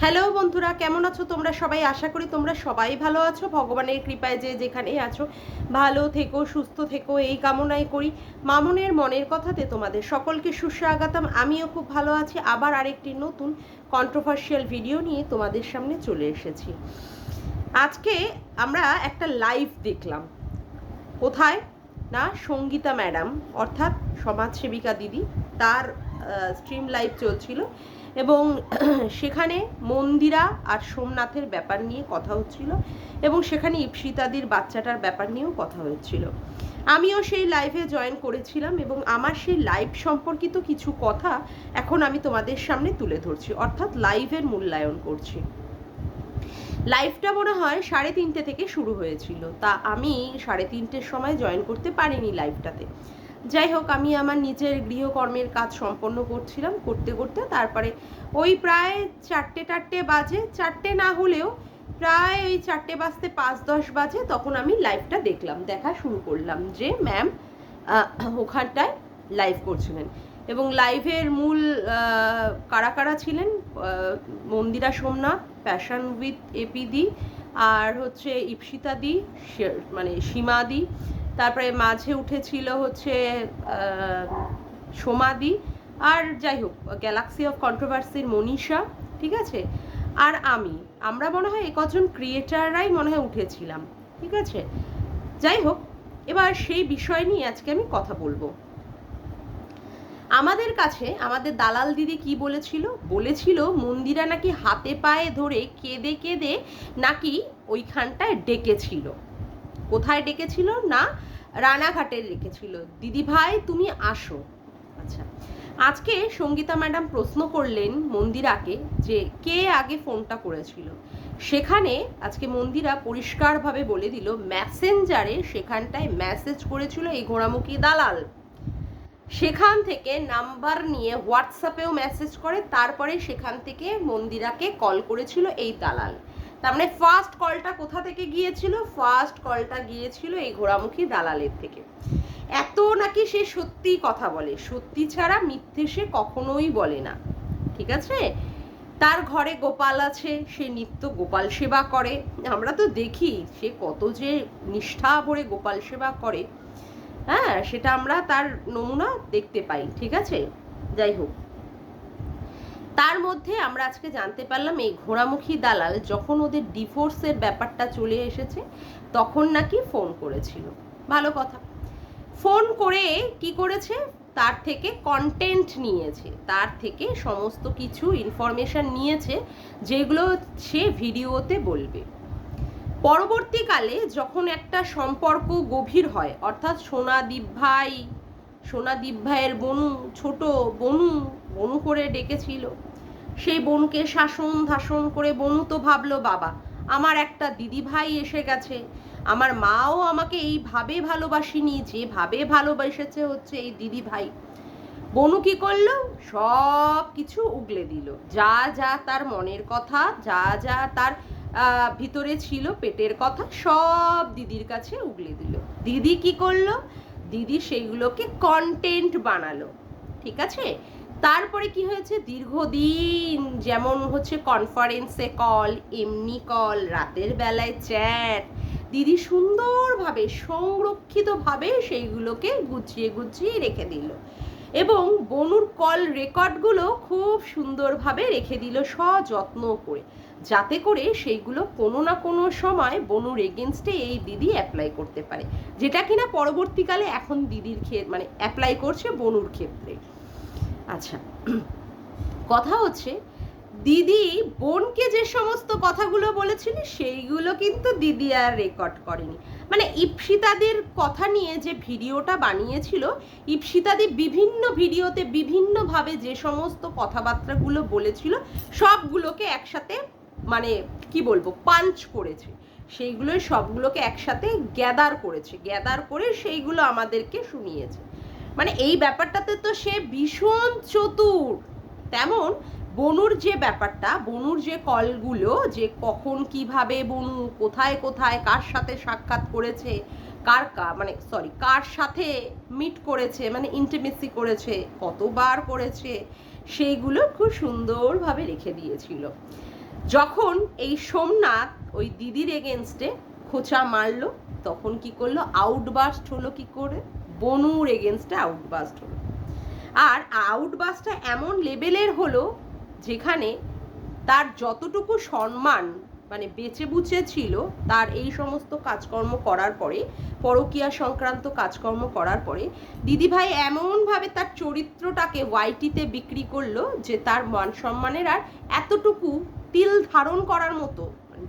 Hello বন্ধুরা, কেমন আছো তোমরা সবাই? আশা করি তোমরা সবাই ভালো আছো। ভগবানের কৃপায় যে যেখানেই আছো ভালো থেকো, সুস্থ থেকো, এই কামনাই করি। মামুনের মনের কথাতে তোমাদের সকলকে সুস্বাগতম। আমিও খুব ভালো আছি। আবার আরেকটি নতুন কন্ট্রোভার্সিয়াল ভিডিও নিয়ে তোমাদের সামনে চলে এসেছি। আজকে আমরা একটা লাইভ দেখলাম। কোথায় না, সঙ্গীতা ম্যাডাম অর্থাৎ সমাজসেবিকা দিদি, তার স্ট্রিম লাইভ চলছিল এবং সেখানে মন্দিরা আর সোমনাথের ব্যাপার নিয়ে কথা হচ্ছিল এবং সেখানে ইপসিতাদির বাচ্চাটার ব্যাপার নিয়েও কথা হচ্ছিল। আমিও সেই লাইভে জয়েন করেছিলাম এবং আমার সেই লাইভ সম্পর্কিত কিছু কথা এখন আমি তোমাদের সামনে তুলে ধরছি, অর্থাৎ লাইভের মূল্যায়ন করছি। লাইভটা মনে হয় 3:30 থেকে শুরু হয়েছিল, তা আমি 3:30-র সময় জয়েন করতে পারিনি লাইভটাতে। যাই হোক, আমি আমার নিজের গৃহকর্মের কাজ সম্পন্ন করছিলাম, করতে করতে তারপরে ওই প্রায় 4টে বাজে, 4টে না হলেও প্রায় ওই 4টে বাজতে 5-10 বাজে, তখন আমি লাইভটা দেখলাম, দেখা শুরু করলাম যে ম্যাম ওখানটায় লাইভ করছিলেন এবং লাইভের মূল কারা কারা ছিলেন, মন্দিরা সোমনাথ, প্যাশন উইথ এপিদি, আর হচ্ছে ইপসিতাদি, মানে সীমাদি, তারপরে মাঝে উঠেছিল হচ্ছে সোমাদি, আর যাই হোক গ্যালাক্সি অফ কন্ট্রোভার্সির মনীষা, ঠিক আছে, আর আমরা মনে হয় কজন ক্রিয়েটাররাই মনে হয় উঠেছিলাম, ঠিক আছে। যাই হোক, এবার সেই বিষয় নিয়ে আজকে আমি কথা বলবো। আমাদের কাছে আমাদের দালাল দিদি কি বলেছিল মন্দিরা নাকি হাতে পায়ে ধরে কেঁদে কেঁদে নাকি ওইখানটায় ডেকেছিল। কোথায় ডেকেছিল না, রানাঘাটে ডেকেছিল, দিদি ভাই তুমি আসো। আচ্ছা, আজকে সঙ্গীতা ম্যাডাম প্রশ্ন করলেন মন্দিরাকে যে কে আগে ফোনটা করেছিল। সেখানে আজকে মন্দিরা পরিষ্কারভাবে বলে দিল মেসেঞ্জারে সেখানটায় মেসেজ করেছিল এই ঘোড়ামুখী দালাল। সেখান থেকে নাম্বার নিয়ে হোয়াটসঅ্যাপেও মেসেজ করে, তারপরে সেখান থেকে মন্দিরাকে কল করেছিল এই দালাল। তার মানে ফার্স্ট কলটা কোথা থেকে গিয়েছিল? ফার্স্ট কলটা গিয়েছিল এই ঘোড়ামুখী দালালের থেকে। এত নাকি সে সত্যি কথা বলে, সত্যি ছাড়া মিথ্যে সে কখনোই বলে না, ঠিক আছে। তার ঘরে গোপাল আছে, সে নিত্য গোপাল সেবা করে। আমরা তো দেখি সে কত যে নিষ্ঠা ভরে গোপাল সেবা করে, হ্যাঁ, সেটা আমরা তার নমুনা দেখতে পাই, ঠিক আছে। যাই হোক, তার মধ্যে আমরা আজকে জানতে পারলাম এই ঘোড়ামুখী দালাল যখন ওদের ডিভোর্সের ব্যাপারটা চলে এসেছে তখন নাকি ফোন করেছিল। ভালো কথা, ফোন করে কি করেছে, তার থেকে কন্টেন্ট নিয়েছে, তার থেকে সমস্ত কিছু ইনফরমেশন নিয়েছে যেগুলো সে ভিডিওতে বলবে। পরবর্তীকালে যখন একটা সম্পর্ক গভীর হয়, অর্থাৎ সোনাদীপ ভাইয়ের বনু, ছোট বনু করে ডেকেছিল, সেই বনুকে শাসন ধাসন করে বনু তো ভাবলো বাবা আমার একটা দিদি ভাই এসে গেছে, আমার মাও আমাকে এইভাবে ভালোবাসেনি, যেভাবে ভালোবেসেছে হচ্ছে এই দিদি ভাই। বনু কি করলো, সব কিছু উগলে দিল, যা যা তার মনের কথা, যা যা তার ভিতরে ছিল পেটের কথা, সব দিদির কাছে উগলে দিল। দিদি কি করলো, দিদি সেইগুলোকে কন্টেন্ট বানালো, ঠিক আছে। তারপরে কি হয়েছে, দীর্ঘদিন যেমন হচ্ছে কনফারেন্সে কল, এমনি কল, রাতের বেলায় চ্যাট, দিদি সুন্দরভাবে সংরক্ষিতভাবে সেইগুলোকে গুছিয়ে গুছিয়ে রেখে দিল এবং বনুর কল রেকর্ডগুলো খুব সুন্দরভাবে রেখে দিল সযত্ন করে, যাতে করে সেইগুলো কোনো না কোনো সময় বনুর এগেনস্টে এই দিদি অ্যাপ্লাই করতে পারে, যেটা কিনা পরবর্তীকালে এখন দিদির মানে অ্যাপ্লাই করছে বনুর ক্ষেত্রে। আচ্ছা, কথা হচ্ছে দিদি বোনকে যে সমস্ত কথাগুলো বলেছিল সেইগুলো কিন্তু দিদি আর রেকর্ড করেনি। মানে ইপসিতাদের কথা নিয়ে যে ভিডিওটা বানিয়েছিল, ইপসিতাদি বিভিন্ন ভিডিওতে বিভিন্নভাবে যে সমস্ত কথাবার্তাগুলো বলেছিল সবগুলোকে একসাথে মানে কি বলবো পাঞ্চ করেছে, সেইগুলো সবগুলোকে একসাথে গ্যাদার করে সেইগুলো আমাদেরকে শুনিয়েছে। মানে এই ব্যাপারটাতে তো সে ভীষণ চতুর। তেমন বনুর যে ব্যাপারটা, বনুর যে কলগুলো, যে কখন কিভাবে বনু কোথায় কোথায় কার সাথে সাক্ষাৎ করেছে, কার সাথে মিট করেছে, মানে ইন্টিমেসি করেছে, কতবার করেছে, সেইগুলো খুব সুন্দরভাবে রেখে দিয়েছিল। যখন এই সোমনাথ ওই দিদির এগেনস্টে খোঁচা মারলো, তখন কি করলো, আউটবাস্ট হলো কি করে, বনুর এগেনস্টে আউটবাস্ট হলো। আর আউটবাস্টটা এমন লেভেলের হলো যেখানে তার যতটুকু সম্মান মানে বেঁচে বুচে ছিল, তার এই সমস্ত কাজকর্ম করার পরে, পরকীয়া সংক্রান্ত কাজকর্ম করার পরে দিদিভাই এমনভাবে তার চরিত্রটাকে ওয়াইটিতে বিক্রি করলো যে তার মান সম্মানের আর এতটুকু তিল ধারণ করার মতো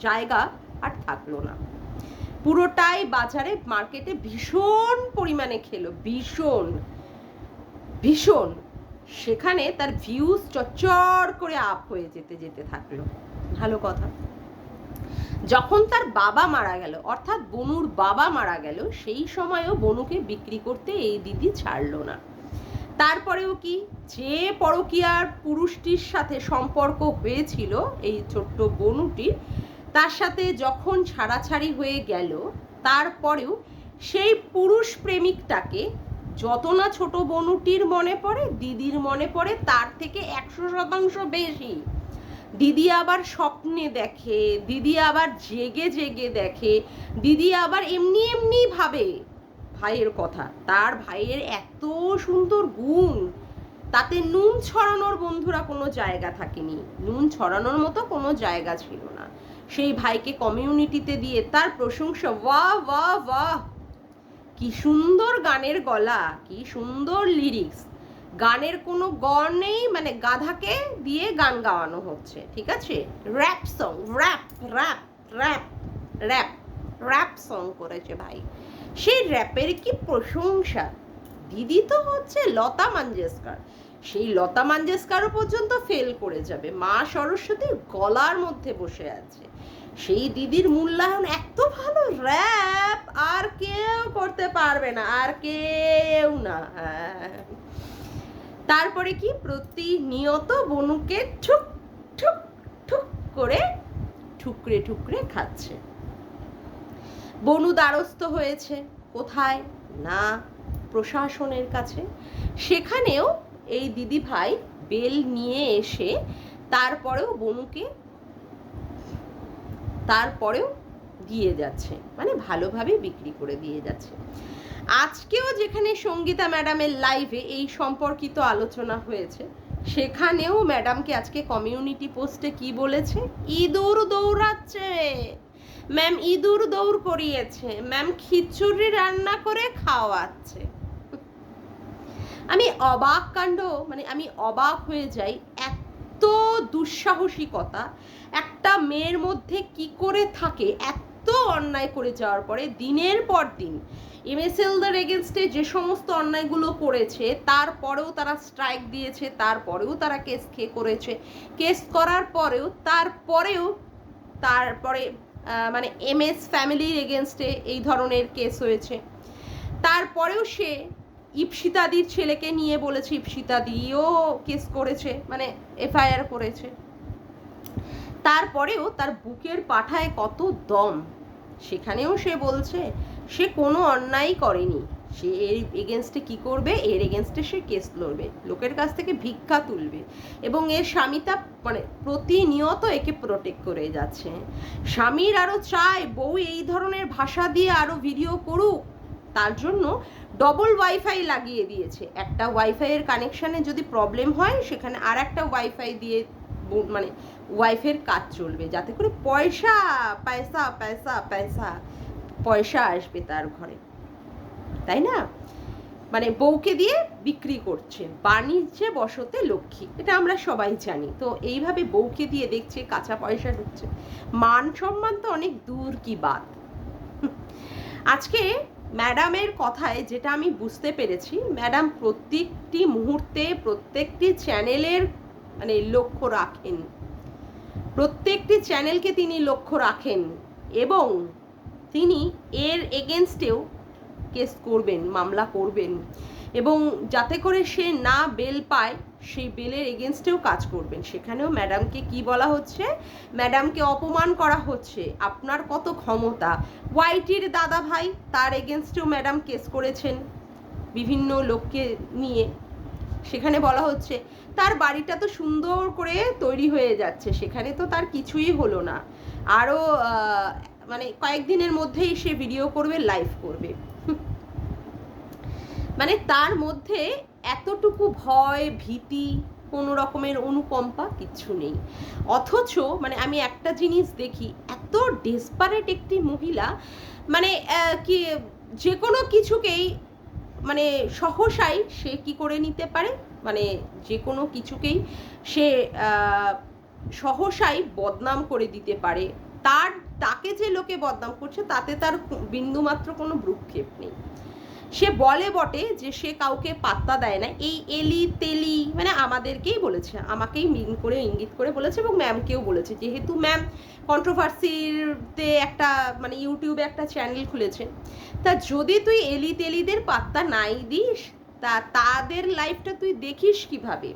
জায়গা আর থাকলো না। পুরোটাই বাজারে মার্কেটে ভীষণ পরিমাণে খেলো, ভীষণ ভীষণ। সেখানে তার ভিউজ চচ্চর করে আপ হয়ে যেতে যেতে থাকলো। ভালো কথা। যখন তার বাবা মারা গেল, অর্থাৎ বনুর বাবা মারা গেল, সেই সময়ও বনুকে বিক্রি করতে এই দিদি ছাড়লো না। তারপরেও কি, যে পরকীয়ার পুরুষটির সাথে সম্পর্ক হয়েছিল এই ছোট্ট বনুটির, তার সাথে যখন ছাড়াছাড়ি হয়ে গেল, তারপরেও সেই পুরুষ প্রেমিকটাকে যত না ছোট বনুটির মনে পড়ে, দিদির মনে পড়ে তার থেকে 100% বেশি। দিদি আবার স্বপ্নে দেখে, দিদি আবার জেগে জেগে দেখে, দিদি আবার এমনি এমনি ভাবে ভাইয়ের কথা। তার ভাইয়ের এত সুন্দর গুণ, তাতে নুন ছড়ানোর বন্ধুরা কোনো জায়গা থাকেনি, নুন ছড়ানোর মতো কোনো জায়গা ছিল না। সেই ভাইকে কমিউনিটিতে দিয়ে তার প্রশংসা, বাহ বাহ বাহ, কি সুন্দর গানের গলা, কি সুন্দর লিরিক্স। গানের কোনো গড় নেই, মানে গাধাকে দিয়ে গান গাওয়ানো হচ্ছে, ঠিক আছে। Rap song, rap rap rap rap rap song করেছে ভাই। সেই র্যাপের কি প্রশংসা। দিদি তো হচ্ছে লতা মঙ্গেশকর, সেই লতা মঙ্গেশকরও পর্যন্ত ফেল করে যাবে। মা সরস্বতীর গলার মধ্যে বসে আছে। সেই দিদির মূল্যায়ন এত ভালো, র্যাপ আর কেউ করতে পারবে না, আর কেউ না। তারপরে কি, প্রতিনিয়ত বনুকে ঠুক ঠুক ঠুক করে ঠুকরে ঠুকরে খাচ্ছে। বনু দ্বারস্থ হয়েছে কোথায় না, প্রশাসনের কাছে। সেখানেও এই দিদি ভাই বেল নিয়ে এসে তারপরেও বনুকে দিয়ে যাচ্ছে, মানে ভালোভাবে বিক্রি করে দিয়ে যাচ্ছে। আজকেও যেখানে সঙ্গীতা ম্যাডামের লাইভে এই সম্পর্কিত আলোচনা হয়েছে, সেখানেও ম্যাডামকে আজকে কমিউনিটি পোস্টে কি বলেছে, ইঁদুর দৌড়াচ্ছে ম্যাম, ইঁদুর দৌড় করিয়েছে ম্যাম, খিচুড়ি রান্না করে খাওয়াচ্ছে। আমি অবাক কাণ্ড, মানে আমি অবাক হয়ে যাই, এত দুঃসাহসিকতা একটা মেয়ের মধ্যে কি করে থাকে। এত অন্যায় করে যাওয়ার পরে দিনের পর দিন এমএসএলদের এগেনস্টে যে সমস্ত অন্যায়গুলো করেছে, তারপরেও তারা স্ট্রাইক দিয়েছে, তারপরেও তারা কেস করেছে, কেস করার পরেও তারপরে মানে এমএস ফ্যামিলির এগেনস্টে এই ধরনের কেস হয়েছে। তারপরেও সে ইপসিতাদির ছেলেকে নিয়ে বলেছে, ইপসিতাদিও কেস করেছে, মানে এফআইআর করেছে। তারপরেও তার বুকের পাঠায় কত দম, সেখানেও সে বলছে সে কোনো অন্যায় করেনি, সে এর এগেনস্টে কি করবে, এর এগেনস্টে সে কেস লড়বে, লোকের কাছ থেকে ভিক্ষা তুলবে, এবং এর স্বামীটা মানে প্রতিনিয়ত একে প্রোটেক্ট করে যাচ্ছে। স্বামীর আরও চায় বউ এই ধরনের ভাষা দিয়ে আরও ভিডিও করুক, তার জন্য ডবল ওয়াইফাই লাগিয়ে দিয়েছে। একটা ওয়াইফাইয়ের কানেকশানে যদি প্রবলেম হয়, সেখানে আর একটা ওয়াইফাই দিয়ে মানে ওয়াইফের কাজ চলবে, যাতে করে পয়সা পয়সা পয়সা পয়সা পয়সা আসবে তার ঘরে, তাই না। মানে বউকে দিয়ে বিক্রি করছে, বাণিজ্যে বসতে লক্ষ্মী, এটা আমরা সবাই জানি। তো এইভাবে বউকে দিয়ে দেখছে কাঁচা পয়সা ঢুকছে, মান সম্মান তো অনেক দূর কি বাত। আজকে ম্যাডামের কথায় যেটা আমি বুঝতে পেরেছি, ম্যাডাম প্রত্যেকটি মুহূর্তে প্রত্যেকটি চ্যানেলের মানে লক্ষ্য রাখেন, প্রত্যেকটি চ্যানেলকে তিনি লক্ষ্য রাখেন, এবং তিনি এর এগেনস্টেও কেস করবেন, মামলা করবেন, এবং যাতে করে সে না বেল পায় সেই বেলের এগেনস্টেও কাজ করবেন। সেখানেও ম্যাডামকে কি বলা হচ্ছে, ম্যাডামকে অপমান করা হচ্ছে, আপনার কত ক্ষমতা। ওয়াইটির দাদা ভাই, তার এগেনস্টেও ম্যাডাম কেস করেছেন বিভিন্ন লোককে নিয়ে, সেখানে বলা হচ্ছে তার বাড়িটা তো সুন্দর করে তৈরি হয়ে যাচ্ছে, সেখানে তো তার কিছুই হলো না, আরও মানে কয়েকদিনের মধ্যেই সে ভিডিও করবে, লাইভ করবে। মানে তার মধ্যে এতটুকু ভয়, ভীতি, কোনো রকমের অনুকম্পা কিচ্ছু নেই। অথচ মানে আমি একটা জিনিস দেখি, এত ডেসপারেট একটি মহিলা, মানে কি যে কোনো কিছুকেই মানে সহসাই সে কি করে নিতে পারে, মানে যে কোনো কিছুকেই সে সহসাই বদনাম করে দিতে পারে। তাকে যে লোকে বদনাম করছে তাতে তার বিন্দুমাত্র কোনো ভ্রুক্ষেপ নেই। সে বলে বটে যে সে কাউকে পাত্তা দেয় না, এই এলি তেলি, মানে আমাদেরকেই বলেছে, আমাকেই মিন করে ইঙ্গিত করে বলেছে, এবং ম্যামকেও বলেছে, যেহেতু ম্যাম কন্ট্রোভার্সিতে একটা মানে ইউটিউবে একটা চ্যানেল খুলেছে, তা যদি তুই এলি তেলিদের পাত্তা নাই দিস, তাদের লাইফটা তুই দেখিস কিভাবে,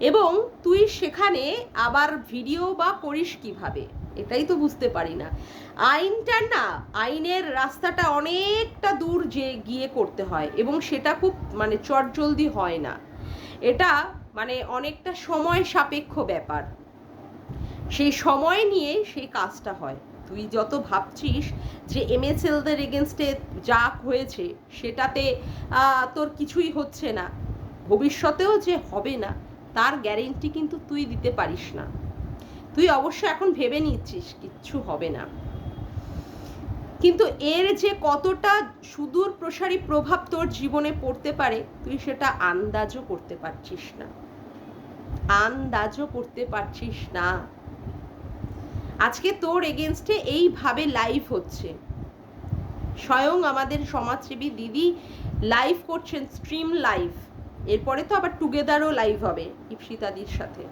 এবং তুই সেখানে আবার ভিডিও বা করিস কিভাবে, এটাই তো বুঝতে পারি না। আইনটা না, আইনের রাস্তাটা অনেকটা দূর যে গিয়ে করতে হয়, এবং সেটা খুব মানে চটজলদি হয় না, এটা মানে অনেকটা সময় সাপেক্ষ ব্যাপার, সেই সময় নিয়ে সেই কাজটা হয়। তুই যত ভাবছিস যে এমএসএলদের এগেনস্টে যা হয়েছে সেটাতে তোর কিছুই হচ্ছে না, ভবিষ্যতেও যে হবে না তার গ্যারেন্টি কিন্তু তুই দিতে পারিস না। তুই অবশ্য এখন ভেবে নিচ্ছিস কিচ্ছু হবে না, কিন্তু এর যে কতটা সুদূর প্রসারী প্রভাব তোর জীবনে পড়তে পারে তুই সেটা আন্দাজও করতে পারছিস না, আন্দাজও করতে পারছিস না। আজকে তোর এগেনস্টে এইভাবে লাইভ হচ্ছে, স্বয়ং আমাদের সমাজসেবী দিদি লাইভ করছেন, স্ট্রিম লাইভ, এরপরে তো আবার টুগেদারও লাইভ হবে ইপসিতাদির সাথে।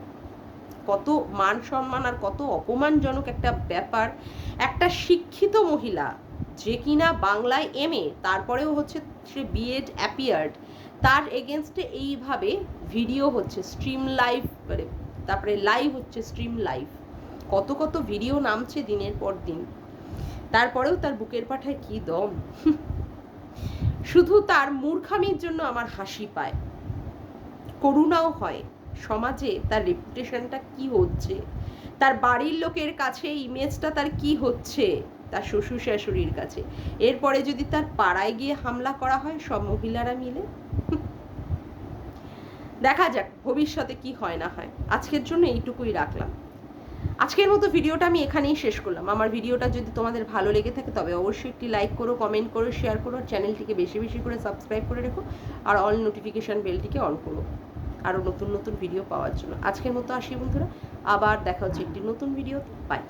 কত মান সম্মান আর কত অপমানজনক একটা ব্যাপার। একটা শিক্ষিত মহিলা যে কিনা বাংলায় এমএ, তারপরেও হচ্ছে সে বিএড অ্যাপিয়ার্ড, তার এগেনস্টে এইভাবে ভিডিও হচ্ছে স্ট্রিম লাইভ, তারপরে লাইভ হচ্ছে স্ট্রিম লাইভ, কত কত ভিডিও নামছে দিনের পর দিন, তারপরেও তার বুকের পাঠায় কি দম। শুধু তার মূর্খামির জন্য আমার হাসি পায়, করুণাও হয়, সমাজে তার রেপুটেশনটা কি হচ্ছে, তার বাড়ির লোকের কাছে ইমেজটা তার কি হচ্ছে, তার শ্বশুর শাশুড়ির কাছে, এরপরে যদি তার পাড়ায় গিয়ে হামলা করা হয় সব মহিলারা মিলে। দেখা যাক ভবিষ্যতে কি হয় না হয়। আজকের জন্য এইটুকুই রাখলাম। আজকের মতো ভিডিওটা আমি এখানেই শেষ করলাম। আমার ভিডিওটা যদি তোমাদের ভালো লেগে থাকে তবে অবশ্যই একটি লাইক করো, কমেন্ট করো, শেয়ার করো, চ্যানেলটিকে বেশি বেশি করে সাবস্ক্রাইব করে রেখো, আর অল নোটিফিকেশান বেলটিকে অন করো আরও নতুন নতুন ভিডিও পাওয়ার জন্য। আজকের মতো আসি বন্ধুরা, আবার দেখা হচ্ছে একটি নতুন ভিডিওতে। বাই।